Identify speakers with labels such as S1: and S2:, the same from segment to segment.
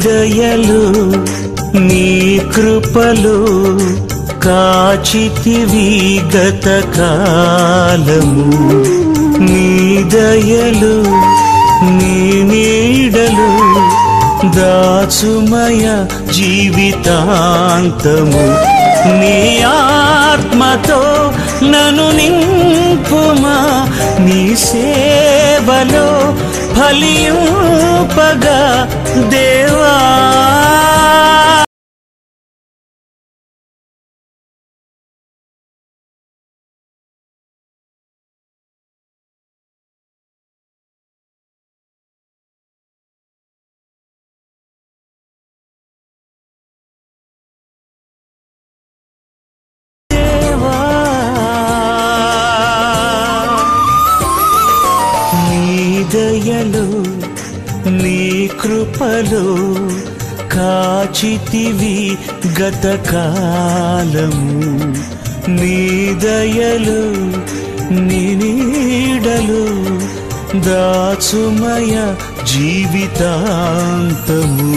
S1: దయలు నీ కృపలు కాచితివి గత కాలము నీ దయలు నీ నీడలు దాచుమయ జీవితాంతము నీ ఆత్మతో నన్ను నింపుమా నీ సేవలో ఫలింపగా దేవా దయలు నీ కృపలు కాచితివి గత కాలము నీ దయలు నీ నీడలు దాచుమయ జీవితాంతము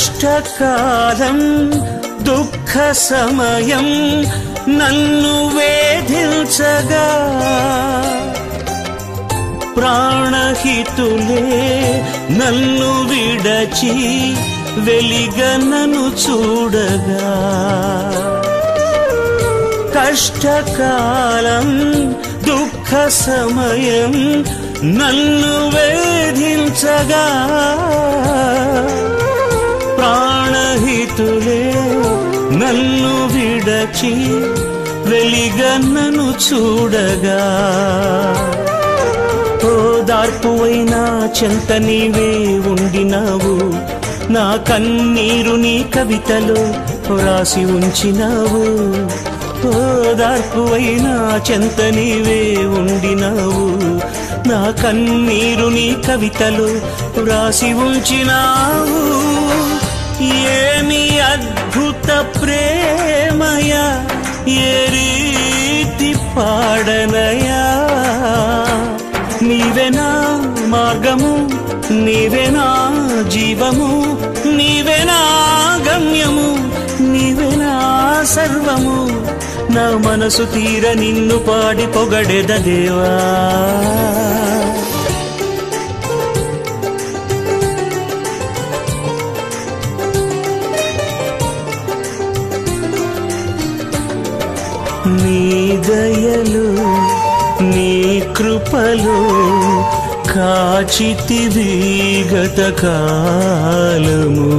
S1: కష్టకాలం దుఃఖ సమయం నన్ను వేధించగా ప్రాణహితులే నన్ను విడచి వెలిగనను చూడగా కష్టకాలం దుఃఖ సమయం నన్ను వేధించగా ప్రాణహితులే నన్ను విడచి వెలిగన్నను చూడగా ఓదార్పువైనా చెంత నీవే ఉండినావు నా కన్నీరు నీ కవితలో రాసి ఉంచినావు ఓదార్పువైనా చెంత నీవే ఉండినావు నా కన్నీరు నీ కవితలో రాసి ఉంచినావు ఏమి అద్భుత ప్రేమయా ఏ రీతి పాడనయా నీవేనా మార్గము నీవేనా జీవము నీవేనా గమ్యము నీవేనా సర్వము నా మనసు తీర నిన్ను పాడి పొగడెద దేవా నీ దయలు నీ కృపలు కాచితివి గత కాలము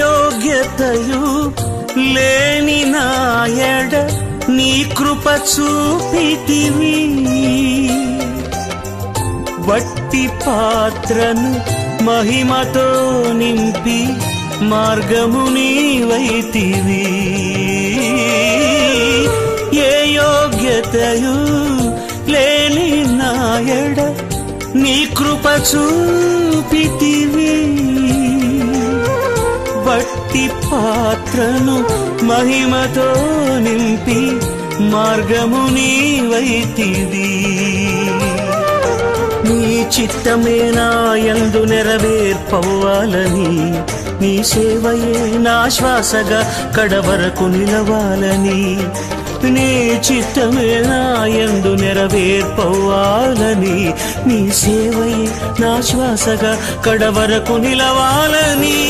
S1: యోగ్యతయు లేని నాయడ నీ కృప చూపితివి వట్టి పాత్రను మహిమతో నింపి మార్గము నీవైతివి ఏ యోగ్యతయు లేని నాయడ నీ కృప చూపితివి వట్టి పాత్రను మహిమతో నింపి మార్గము నీవైతివి నీ చిత్తమే నా యందు నెరవేర్పవ్వాలని, నీ సేవయే నా శ్వాసగా కడవరకు నిలవాలని, నీ చిత్తమే నా యందు నెరవేర్పవ్వాలని, నీ సేవయే నా శ్వాసగా కడవరకు నిలవాలని.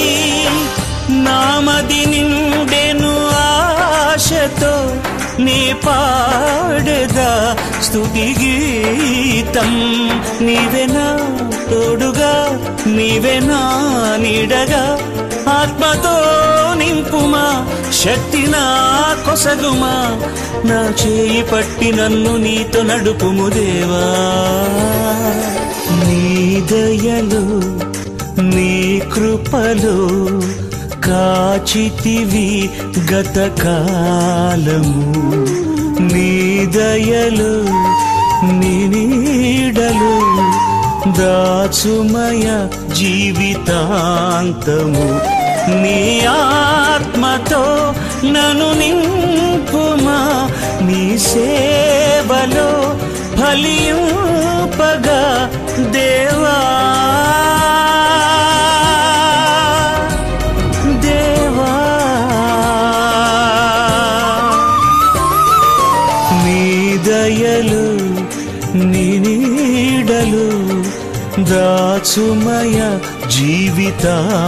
S1: నామది నిండెను ఆశతో నీ పాడెదా స్తుతి గీతం, నీవెనా తోడుగా నీవెనా నీడగా, ఆత్మతో నింపుమా శక్తి నా కొసగుమా, నా చేయి పట్టి నన్ను నీతో నడుపుము దేవా. నీ దయలో నీ కృపలో కాచితివి గతకాలము, నీ దయలో నీ నీడలో దాచుమయ జీవితాంతము, నీ ఆత్మతో నన్ను నింపుమా, నీ సేవలో ఫలింపగా దేవా. దయలు నీ నీడలు దాచుమయ జీవితాంతము.